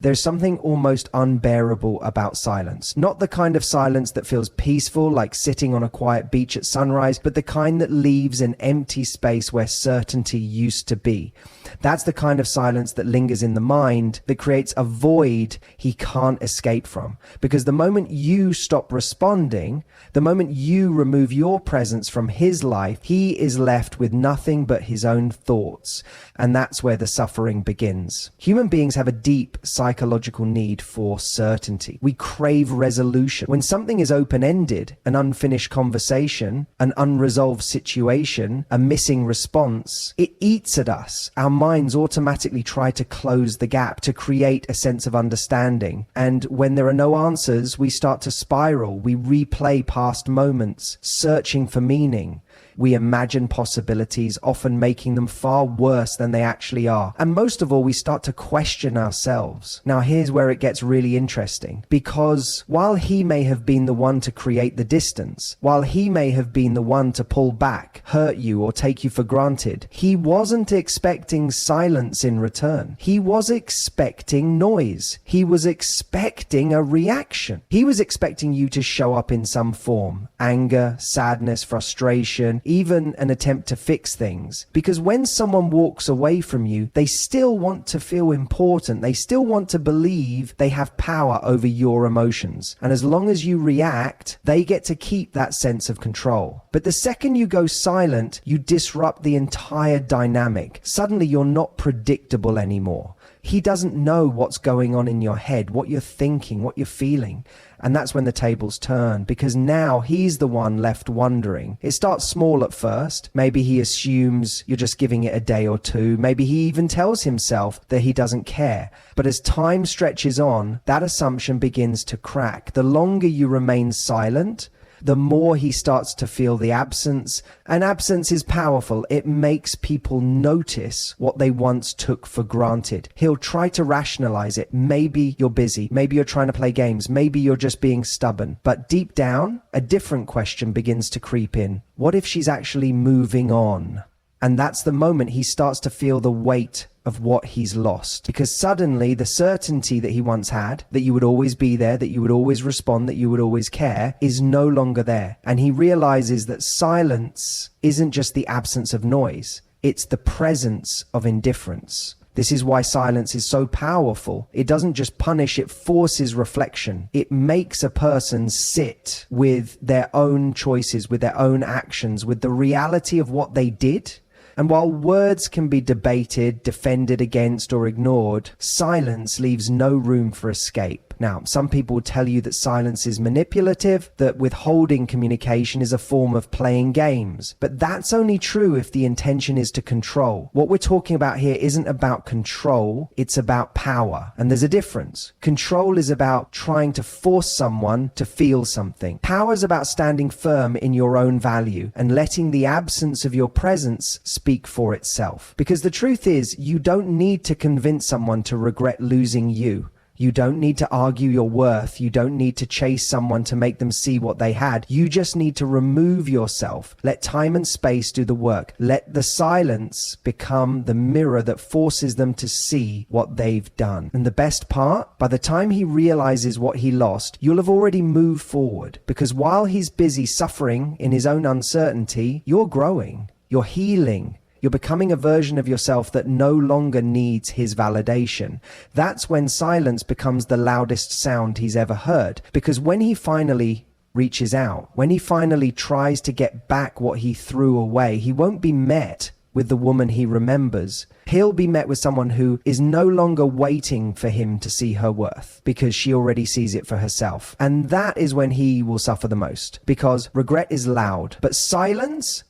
There's something almost unbearable about silence. Not the kind of silence that feels peaceful, like sitting on a quiet beach at sunrise, but the kind that leaves an empty space where certainty used to be. That's the kind of silence that lingers in the mind, that creates a void he can't escape from. Because the moment you stop responding, the moment you remove your presence from his life, he is left with nothing but his own thoughts. And that's where the suffering begins. Human beings have a deep psychological need for certainty. We crave resolution. When something is open-ended, an unfinished conversation, an unresolved situation, a missing response, it eats at us. Our minds automatically try to close the gap, to create a sense of understanding. And when there are no answers, we start to spiral. We replay past moments, searching for meaning. We imagine possibilities, often making them far worse than they actually are. And most of all, we start to question ourselves. Now, here's where it gets really interesting, because while he may have been the one to create the distance, while he may have been the one to pull back, hurt you, or take you for granted, he wasn't expecting silence in return. He was expecting noise. He was expecting a reaction. He was expecting you to show up in some form: anger, sadness, frustration, even an attempt to fix things. Because when someone walks away from you, they still want to feel important. They still want to believe they have power over your emotions. And as long as you react, they get to keep that sense of control. But the second you go silent, you disrupt the entire dynamic. Suddenly you're not predictable anymore. He doesn't know what's going on in your head, what you're thinking, what you're feeling. And that's when the tables turn, because now he's the one left wondering. It starts small at first. Maybe he assumes you're just giving it a day or two. Maybe he even tells himself that he doesn't care. But as time stretches on, that assumption begins to crack. The longer you remain silent, the more he starts to feel the absence. And absence is powerful. It makes people notice what they once took for granted. He'll try to rationalize it. Maybe you're busy. Maybe you're trying to play games. Maybe you're just being stubborn. But deep down, a different question begins to creep in. What if she's actually moving on? And that's the moment he starts to feel the weight of what he's lost. Because suddenly the certainty that he once had, that you would always be there, that you would always respond, that you would always care, is no longer there. And he realizes that silence isn't just the absence of noise, it's the presence of indifference. This is why silence is so powerful. It doesn't just punish, it forces reflection. It makes a person sit with their own choices, with their own actions, with the reality of what they did. And while words can be debated, defended against, or ignored, silence leaves no room for escape. Now, some people tell you that silence is manipulative, that withholding communication is a form of playing games. But that's only true if the intention is to control. What we're talking about here isn't about control, it's about power. And there's a difference. Control is about trying to force someone to feel something. Power is about standing firm in your own value and letting the absence of your presence speak for itself. Because the truth is, you don't need to convince someone to regret losing you. You don't need to argue your worth. You don't need to chase someone to make them see what they had. You just need to remove yourself. Let time and space do the work. Let the silence become the mirror that forces them to see what they've done. And the best part, by the time he realizes what he lost, you'll have already moved forward. Because while he's busy suffering in his own uncertainty, you're growing. You're healing. You're becoming a version of yourself that no longer needs his validation. That's when silence becomes the loudest sound he's ever heard. Because when he finally reaches out, when he finally tries to get back what he threw away, he won't be met with the woman he remembers. He'll be met with someone who is no longer waiting for him to see her worth, because she already sees it for herself. And that is when he will suffer the most, because regret is loud, but silence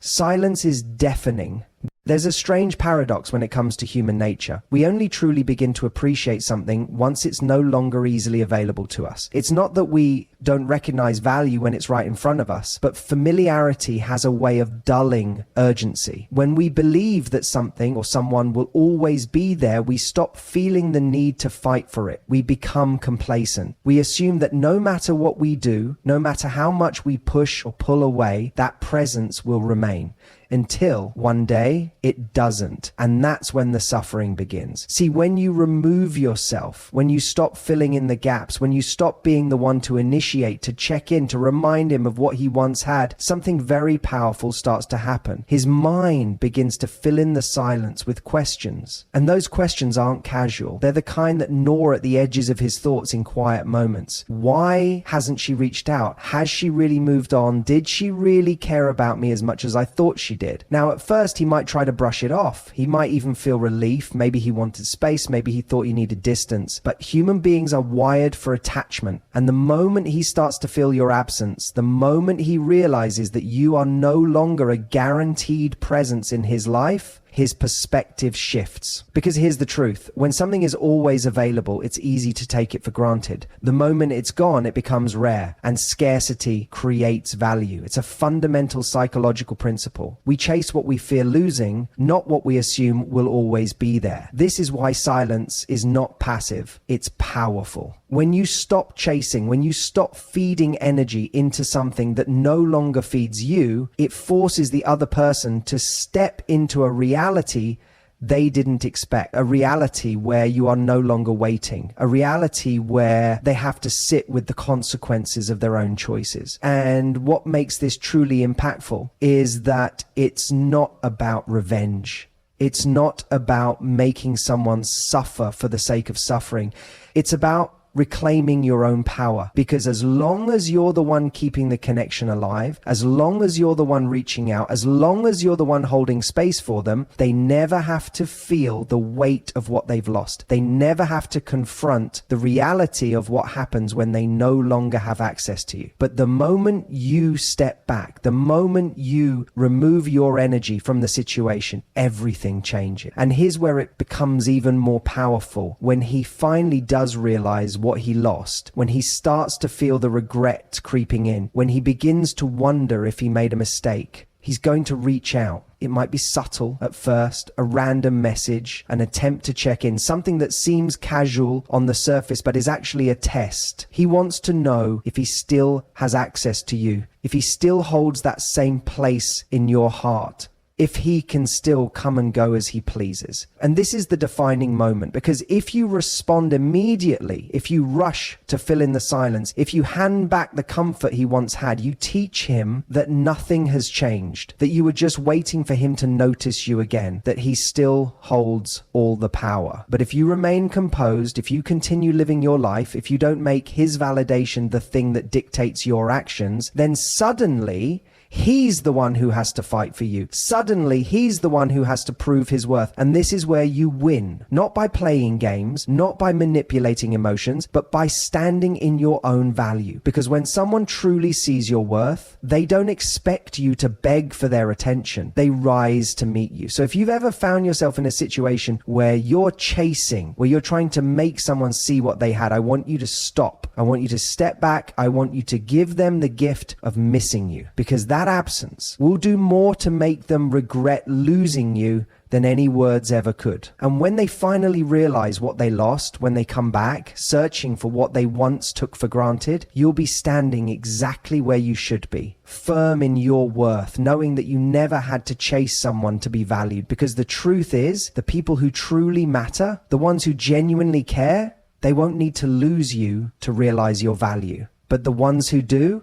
is deafening. There's a strange paradox when it comes to human nature. We only truly begin to appreciate something once it's no longer easily available to us. It's not that we don't recognize value when it's right in front of us, but familiarity has a way of dulling urgency. When we believe that something or someone will always be there, we stop feeling the need to fight for it. We become complacent. We assume that no matter what we do, no matter how much we push or pull away, that presence will remain. until one day it doesn't. And that's when the suffering begins. See, when you remove yourself, when you stop filling in the gaps, when you stop being the one to initiate, to check in, to remind him of what he once had, something very powerful starts to happen. His mind begins to fill in the silence with questions. And those questions aren't casual. They're the kind that gnaw at the edges of his thoughts in quiet moments. Why hasn't she reached out? Has she really moved on? Did she really care about me as much as I thought she did? Now, at first, he might try to brush it off. He might even feel relief. Maybe he wanted space. Maybe he thought he needed distance. But human beings are wired for attachment. And the moment he starts to feel your absence, the moment he realizes that you are no longer a guaranteed presence in his life, his perspective shifts. Because here's the truth. When something is always available, it's easy to take it for granted. The moment it's gone, it becomes rare, and scarcity creates value. It's a fundamental psychological principle. We chase what we fear losing, not what we assume will always be there. This is why silence is not passive. It's powerful. When you stop chasing, when you stop feeding energy into something that no longer feeds you, it forces the other person to step into a reality they didn't expect, a reality where you are no longer waiting, a reality where they have to sit with the consequences of their own choices. And what makes this truly impactful is that it's not about revenge. It's not about making someone suffer for the sake of suffering. It's about reclaiming your own power. Because as long as you're the one keeping the connection alive, as long as you're the one reaching out, as long as you're the one holding space for them, they never have to feel the weight of what they've lost. They never have to confront the reality of what happens when they no longer have access to you. But the moment you step back, the moment you remove your energy from the situation, everything changes. And here's where it becomes even more powerful. When he finally does realize what he lost, when he starts to feel the regret creeping in, when he begins to wonder if he made a mistake, he's going to reach out. It might be subtle at first, a random message, an attempt to check in, something that seems casual on the surface but is actually a test. He wants to know if he still has access to you, if he still holds that same place in your heart, if he can still come and go as he pleases. And this is the defining moment, because if you respond immediately, if you rush to fill in the silence, if you hand back the comfort he once had, you teach him that nothing has changed, that you were just waiting for him to notice you again, that he still holds all the power. But if you remain composed, if you continue living your life, if you don't make his validation the thing that dictates your actions, then suddenly he's the one who has to fight for you. Suddenly, he's the one who has to prove his worth. And this is where you win. Not by playing games, not by manipulating emotions, but by standing in your own value. Because when someone truly sees your worth, they don't expect you to beg for their attention. They rise to meet you. So if you've ever found yourself in a situation where you're chasing, where you're trying to make someone see what they had, I want you to stop. I want you to step back. I want you to give them the gift of missing you, because that absence will do more to make them regret losing you than any words ever could. And when they finally realize what they lost, when they come back, searching for what they once took for granted, you'll be standing exactly where you should be, firm in your worth, knowing that you never had to chase someone to be valued. Because the truth is, the people who truly matter, the ones who genuinely care, they won't need to lose you to realize your value. But the ones who do,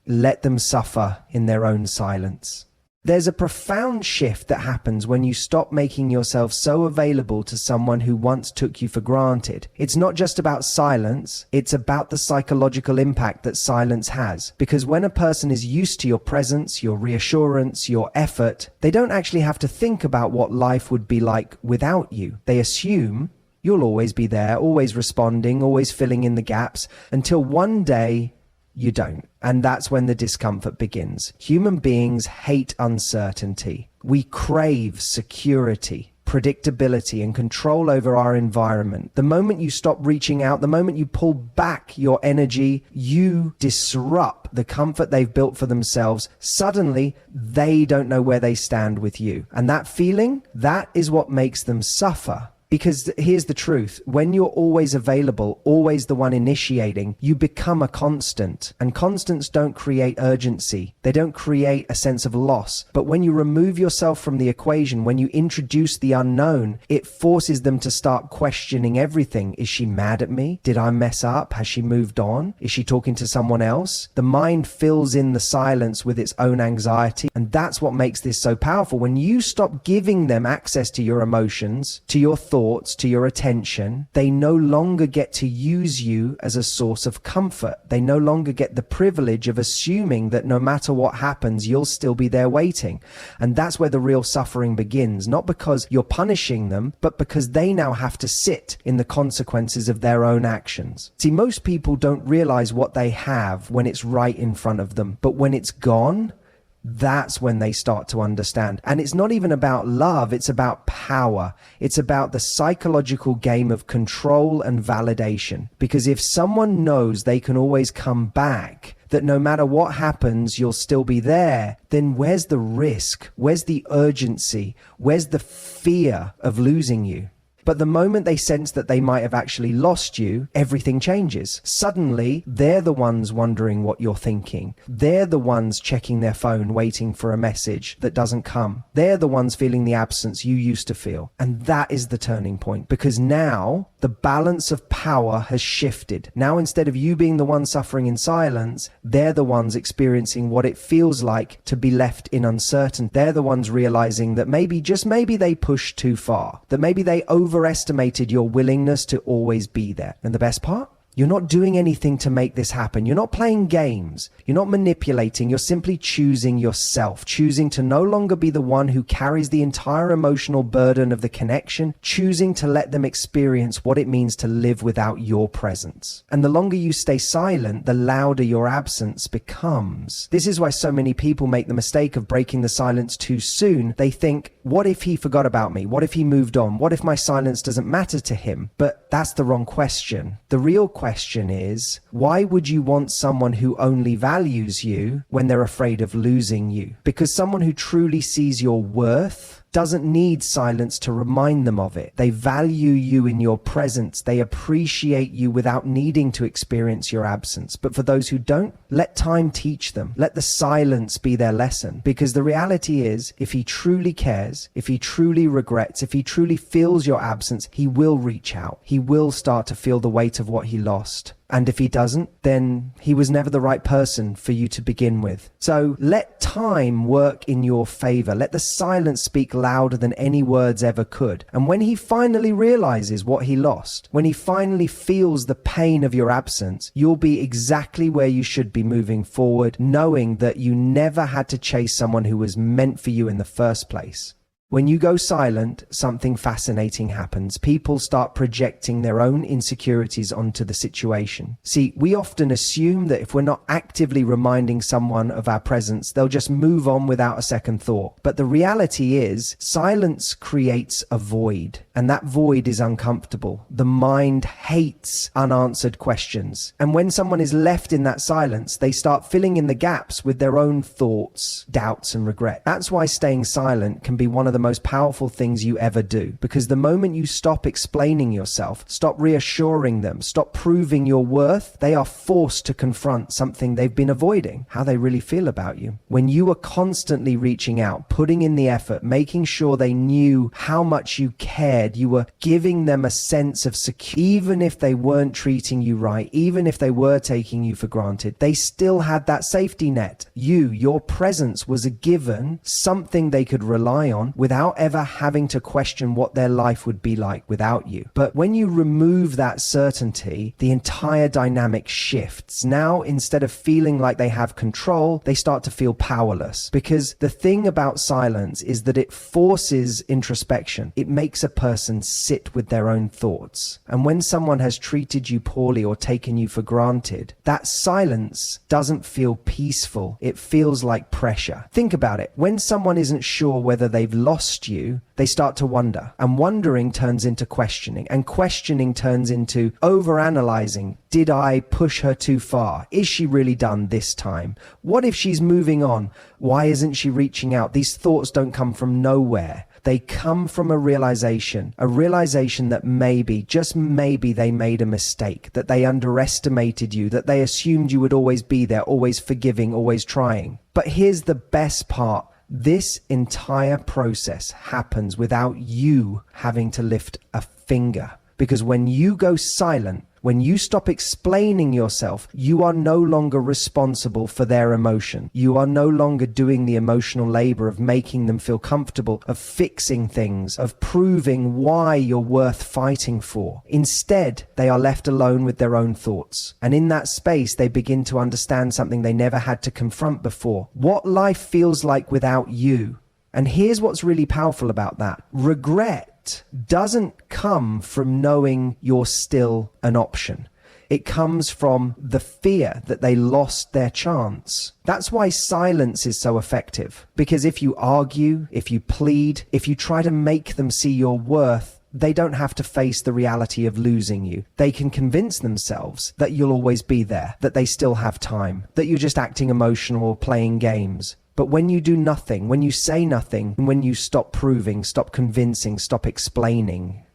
let them suffer in their own silence. There's a profound shift that happens when you stop making yourself so available to someone who once took you for granted. It's not just about silence, it's about the psychological impact that silence has. Because when a person is used to your presence, your reassurance, your effort, they don't actually have to think about what life would be like without you. They assume you'll always be there, always responding, always filling in the gaps, until one day you don't. And that's when the discomfort begins. Human beings hate uncertainty. We crave security, predictability, and control over our environment. The moment you stop reaching out, the moment you pull back your energy, you disrupt the comfort they've built for themselves. Suddenly, they don't know where they stand with you. And that feeling, that is what makes them suffer. Because here's the truth. When you're always available, always the one initiating, you become a constant. And constants don't create urgency. They don't create a sense of loss. But when you remove yourself from the equation, when you introduce the unknown, it forces them to start questioning everything. Is she mad at me? Did I mess up? Has she moved on? Is she talking to someone else? The mind fills in the silence with its own anxiety. And that's what makes this so powerful. When you stop giving them access to your emotions, to your thoughts, to your attention, they no longer get to use you as a source of comfort. They no longer get the privilege of assuming that no matter what happens, you'll still be there waiting. And that's where the real suffering begins, not because you're punishing them, but because they now have to sit in the consequences of their own actions. See, most people don't realize what they have when it's right in front of them, but when it's gone, that's when they start to understand. And it's not even about love, it's about power. It's about the psychological game of control and validation. Because if someone knows they can always come back, that no matter what happens, you'll still be there, then where's the risk? Where's the urgency? Where's the fear of losing you? But the moment they sense that they might have actually lost you, everything changes. Suddenly, they're the ones wondering what you're thinking. They're the ones checking their phone, waiting for a message that doesn't come. They're the ones feeling the absence you used to feel. And that is the turning point, because now the balance of power has shifted. Now, instead of you being the one suffering in silence, they're the ones experiencing what it feels like to be left in uncertainty. They're the ones realizing that maybe, just maybe, they pushed too far, that maybe they overestimated your willingness to always be there. And the best part? You're not doing anything to make this happen. You're not playing games. You're not manipulating. You're simply choosing yourself, choosing to no longer be the one who carries the entire emotional burden of the connection, choosing to let them experience what it means to live without your presence. And the longer you stay silent, the louder your absence becomes. This is why so many people make the mistake of breaking the silence too soon. They think, what if he forgot about me? What if he moved on? What if my silence doesn't matter to him? But that's the wrong question. The real question is, why would you want someone who only values you when they're afraid of losing you? Because someone who truly sees your worth doesn't need silence to remind them of it. They value you in your presence. They appreciate you without needing to experience your absence. But for those who don't, let time teach them. Let the silence be their lesson. Because the reality is, if he truly cares, if he truly regrets, if he truly feels your absence, he will reach out. He will start to feel the weight of what he lost. And if he doesn't, then he was never the right person for you to begin with. So let time work in your favor. Let the silence speak louder than any words ever could. And when he finally realizes what he lost, when he finally feels the pain of your absence, you'll be exactly where you should be moving forward, knowing that you never had to chase someone who was meant for you in the first place. When you go silent, something fascinating happens. People start projecting their own insecurities onto the situation. See, we often assume that if we're not actively reminding someone of our presence, they'll just move on without a second thought. But the reality is, silence creates a void, and that void is uncomfortable. The mind hates unanswered questions. And when someone is left in that silence, they start filling in the gaps with their own thoughts, doubts, and regret. That's why staying silent can be one of the most powerful things you ever do, because the moment you stop explaining yourself, stop reassuring them, stop proving your worth, they are forced to confront something they've been avoiding, how they really feel about you. When you are constantly reaching out, putting in the effort, making sure they knew how much you cared, you were giving them a sense of security, even if they weren't treating you right, even if they were taking you for granted, they still had that safety net. Your presence was a given, something they could rely on without ever having to question what their life would be like without you. But when you remove that certainty, the entire dynamic shifts. Now, instead of feeling like they have control, they start to feel powerless. Because the thing about silence is that it forces introspection. It makes a person sit with their own thoughts. And when someone has treated you poorly or taken you for granted, that silence doesn't feel peaceful. It feels like pressure. Think about it. When someone isn't sure whether they've lost you, they start to wonder, and wondering turns into questioning, and questioning turns into overanalyzing. Did I push her too far? Is she really done this time? What if she's moving on? Why isn't she reaching out? These thoughts don't come from nowhere. They come from a realization that maybe, just maybe, they made a mistake, that they underestimated you, that they assumed you would always be there, always forgiving, always trying. But here's the best part. This entire process happens without you having to lift a finger. Because when you go silent, when you stop explaining yourself, you are no longer responsible for their emotion. You are no longer doing the emotional labor of making them feel comfortable, of fixing things, of proving why you're worth fighting for. Instead, they are left alone with their own thoughts. And in that space, they begin to understand something they never had to confront before. What life feels like without you. And here's what's really powerful about that. Regret doesn't come from knowing you're still an option. It comes from the fear that they lost their chance. That's why silence is so effective. Because if you argue, if you plead, if you try to make them see your worth, they don't have to face the reality of losing you. They can convince themselves that you'll always be there, that they still have time, that you're just acting emotional or playing games. But when you do nothing, when you say nothing, when you stop proving, stop convincing, stop explaining,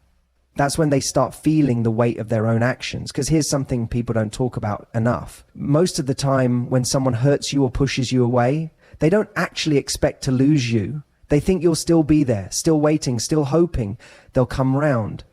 that's when they start feeling the weight of their own actions. Because here's something people don't talk about enough. Most of the time, when someone hurts you or pushes you away, they don't actually expect to lose you. They think you'll still be there, still waiting, still hoping they'll come round.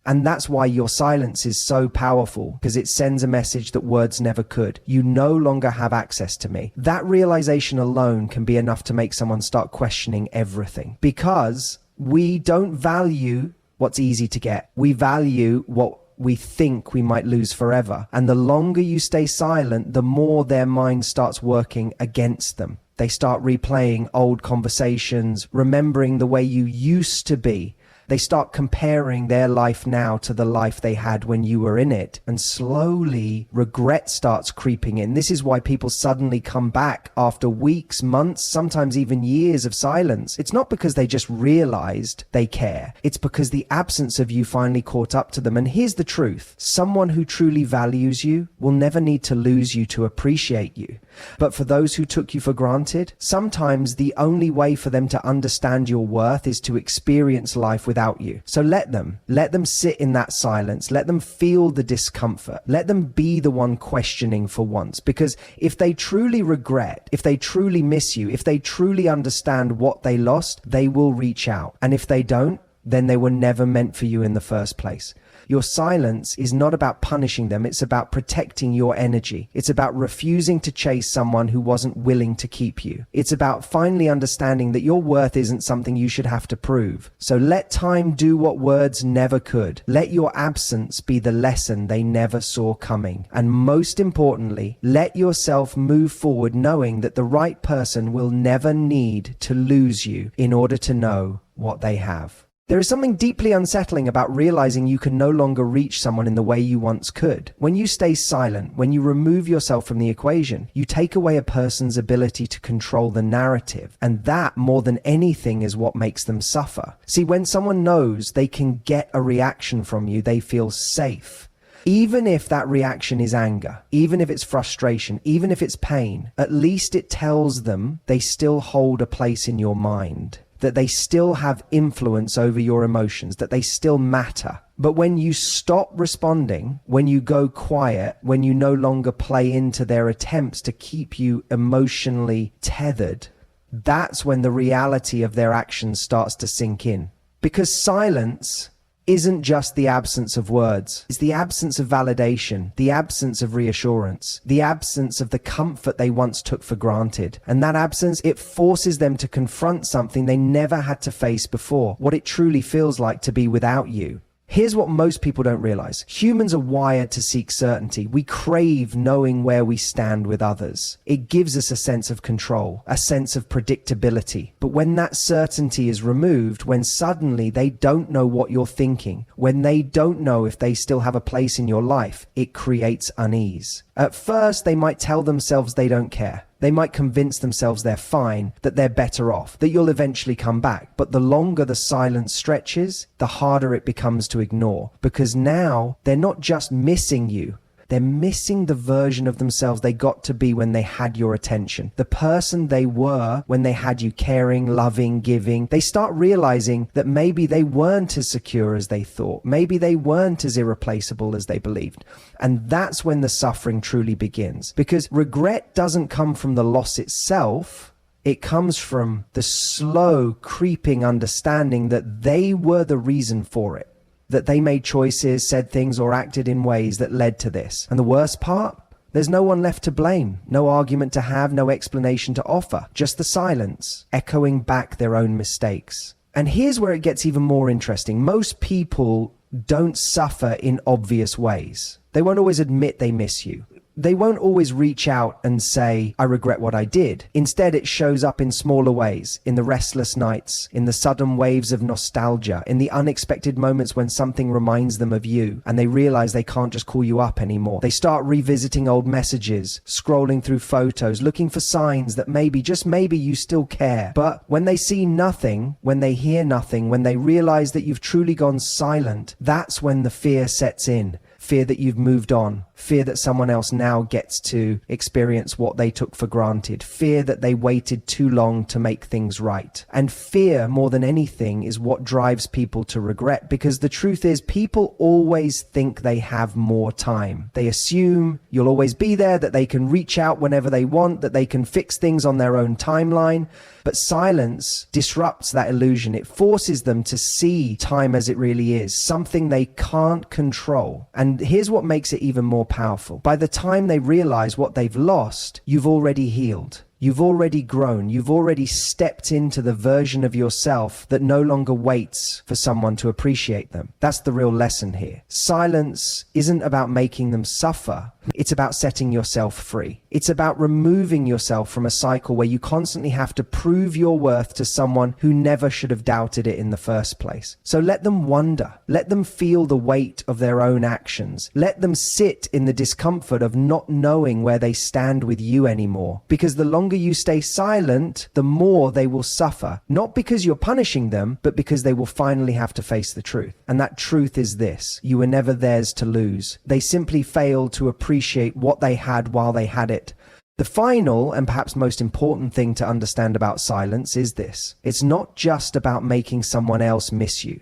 And that's why your silence is so powerful, because it sends a message that words never could. You no longer have access to me. That realization alone can be enough to make someone start questioning everything, because we don't value what's easy to get. We value what we think we might lose forever. And the longer you stay silent, the more their mind starts working against them. They start replaying old conversations, remembering the way you used to be. They start comparing their life now to the life they had when you were in it. And slowly, regret starts creeping in. This is why people suddenly come back after weeks, months, sometimes even years of silence. It's not because they just realized they care. It's because the absence of you finally caught up to them. And here's the truth. Someone who truly values you will never need to lose you to appreciate you. But for those who took you for granted, sometimes the only way for them to understand your worth is to experience life without you. So let them sit in that silence. Let them feel the discomfort. Let them be the one questioning for once. Because if they truly regret, if they truly miss you, if they truly understand what they lost, they will reach out. And if they don't, then they were never meant for you in the first place. Your silence is not about punishing them. It's about protecting your energy. It's about refusing to chase someone who wasn't willing to keep you. It's about finally understanding that your worth isn't something you should have to prove. So let time do what words never could. Let your absence be the lesson they never saw coming. And most importantly, let yourself move forward knowing that the right person will never need to lose you in order to know what they have. There is something deeply unsettling about realizing you can no longer reach someone in the way you once could. When you stay silent, when you remove yourself from the equation, you take away a person's ability to control the narrative. And that, more than anything, is what makes them suffer. See, when someone knows they can get a reaction from you, they feel safe. Even if that reaction is anger, even if it's frustration, even if it's pain, at least it tells them they still hold a place in your mind. That they still have influence over your emotions, that they still matter. But when you stop responding, when you go quiet, when you no longer play into their attempts to keep you emotionally tethered, that's when the reality of their actions starts to sink in. Because silence isn't just the absence of words. It's the absence of validation, the absence of reassurance, the absence of the comfort they once took for granted. And that absence, it forces them to confront something they never had to face before, what it truly feels like to be without you. Here's what most people don't realize. Humans are wired to seek certainty. We crave knowing where we stand with others. It gives us a sense of control, a sense of predictability. But when that certainty is removed, when suddenly they don't know what you're thinking, when they don't know if they still have a place in your life, it creates unease. At first, they might tell themselves they don't care. They might convince themselves they're fine, that they're better off, that you'll eventually come back. But the longer the silence stretches, the harder it becomes to ignore. Because now they're not just missing you, They're missing the version of themselves they got to be when they had your attention. The person they were when they had you caring, loving, giving. They start realizing that maybe they weren't as secure as they thought. Maybe they weren't as irreplaceable as they believed. And that's when the suffering truly begins. Because regret doesn't come from the loss itself. It comes from the slow, creeping understanding that they were the reason for it, that they made choices, said things, or acted in ways that led to this. And the worst part? There's no one left to blame, no argument to have, no explanation to offer, just the silence, echoing back their own mistakes. And here's where it gets even more interesting. Most people don't suffer in obvious ways. They won't always admit they miss you. They won't always reach out and say, I regret what I did. Instead, it shows up in smaller ways, in the restless nights, in the sudden waves of nostalgia, in the unexpected moments when something reminds them of you and they realize they can't just call you up anymore. They start revisiting old messages, scrolling through photos, looking for signs that maybe, just maybe, you still care. But when they see nothing, when they hear nothing, when they realize that you've truly gone silent, that's when the fear sets in. Fear that you've moved on, fear that someone else now gets to experience what they took for granted, fear that they waited too long to make things right. And fear, more than anything, is what drives people to regret, because the truth is people always think they have more time. They assume you'll always be there, that they can reach out whenever they want, that they can fix things on their own timeline. But silence disrupts that illusion. It forces them to see time as it really is, something they can't control. And here's what makes it even more powerful. By the time they realize what they've lost, you've already healed. You've already grown. You've already stepped into the version of yourself that no longer waits for someone to appreciate them. That's the real lesson here. Silence isn't about making them suffer. It's about setting yourself free. It's about removing yourself from a cycle where you constantly have to prove your worth to someone who never should have doubted it in the first place. So let them wonder. Let them feel the weight of their own actions. Let them sit in the discomfort of not knowing where they stand with you anymore. Because the longer you stay silent, the more they will suffer. Not because you're punishing them, but because they will finally have to face the truth. And that truth is this: you were never theirs to lose. They simply failed to appreciate what they had while they had it. The final and perhaps most important thing to understand about silence is this: it's not just about making someone else miss you.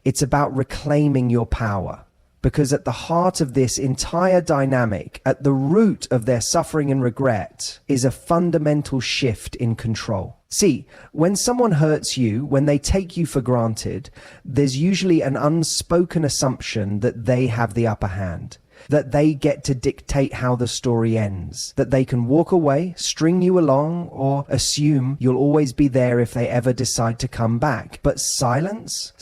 It's about reclaiming your power. Because at the heart of this entire dynamic, at the root of their suffering and regret, is a fundamental shift in control. See, when someone hurts you, when they take you for granted, there's usually an unspoken assumption that they have the upper hand, that they get to dictate how the story ends, that they can walk away, string you along, or assume you'll always be there if they ever decide to come back. But silence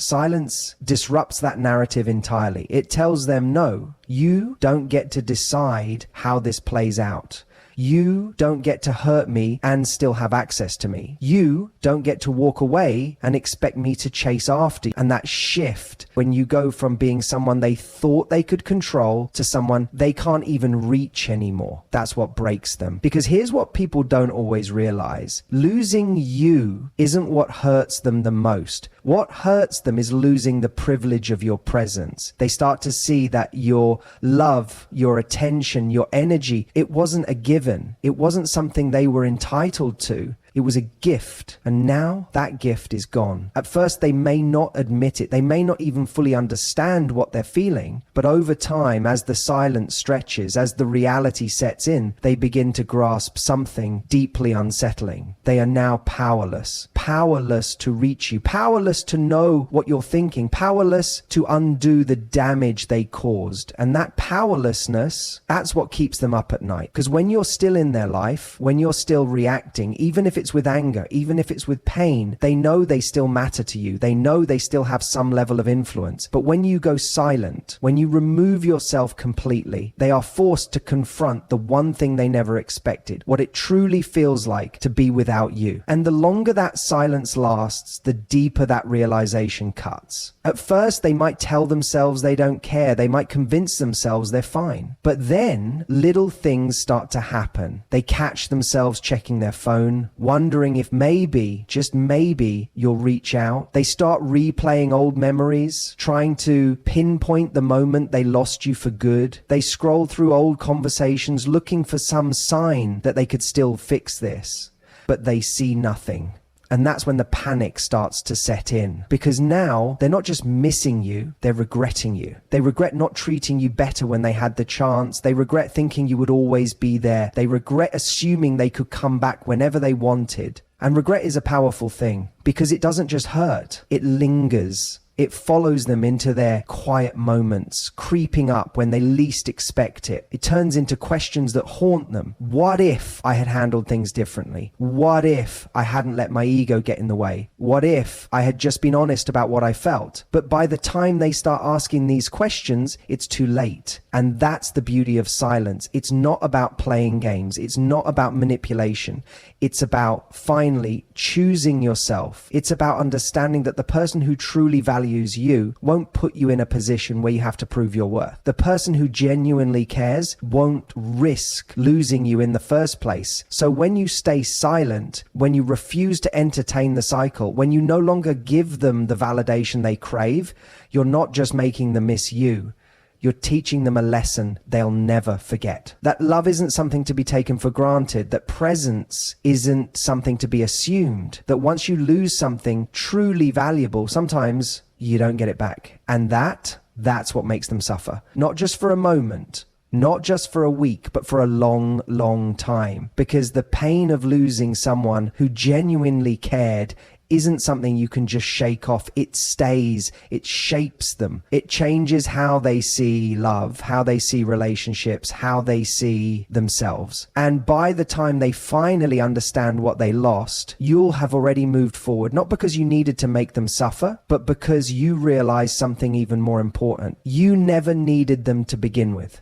disrupts that narrative entirely. It tells them, no, you don't get to decide how this plays out. You don't get to hurt me and still have access to me. You don't get to walk away and expect me to chase after you. And that shift, when you go from being someone they thought they could control to someone they can't even reach anymore, that's what breaks them. Because here's what people don't always realize. Losing you isn't what hurts them the most. What hurts them is losing the privilege of your presence. They start to see that your love, your attention, your energy, it wasn't a given. It wasn't something they were entitled to. It was a gift, and now that gift is gone. At first, they may not admit it. They may not even fully understand what they're feeling. But over time, as the silence stretches, as the reality sets in, they begin to grasp something deeply unsettling. They are now powerless. Powerless to reach you. Powerless to know what you're thinking. Powerless to undo the damage they caused. And that powerlessness, that's what keeps them up at night. Because when you're still in their life, when you're still reacting, even if it's with anger, even if it's with pain, they know they still matter to you. They know they still have some level of influence. But when you go silent, when you remove yourself completely, they are forced to confront the one thing they never expected, what it truly feels like to be without you. And the longer that silence lasts, the deeper that realization cuts. At first, they might tell themselves they don't care. They might convince themselves they're fine. But then little things start to happen. They catch themselves checking their phone, wondering if maybe, just maybe, you'll reach out. They start replaying old memories, trying to pinpoint the moment they lost you for good. They scroll through old conversations looking for some sign that they could still fix this, but they see nothing. And that's when the panic starts to set in, because now they're not just missing you, they're regretting you. They regret not treating you better when they had the chance. They regret thinking you would always be there. They regret assuming they could come back whenever they wanted. And regret is a powerful thing because it doesn't just hurt, it lingers. It follows them into their quiet moments, creeping up when they least expect it. It turns into questions that haunt them. What if I had handled things differently? What if I hadn't let my ego get in the way? What if I had just been honest about what I felt? But by the time they start asking these questions, it's too late. And that's the beauty of silence. It's not about playing games. It's not about manipulation. It's about finally choosing yourself. It's about understanding that the person who truly values you won't put you in a position where you have to prove your worth. The person who genuinely cares won't risk losing you in the first place. So when you stay silent, when you refuse to entertain the cycle, when you no longer give them the validation they crave, you're not just making them miss you. You're teaching them a lesson they'll never forget. That love isn't something to be taken for granted. That presence isn't something to be assumed. That once you lose something truly valuable, sometimes you don't get it back. And that's what makes them suffer. Not just for a moment, not just for a week, but for a long, long time. Because the pain of losing someone who genuinely cared isn't something you can just shake off. It stays. It shapes them. It changes how they see love, how they see relationships, how they see themselves. And by the time they finally understand what they lost, you'll have already moved forward, not because you needed to make them suffer, but because you realized something even more important. You never needed them to begin with.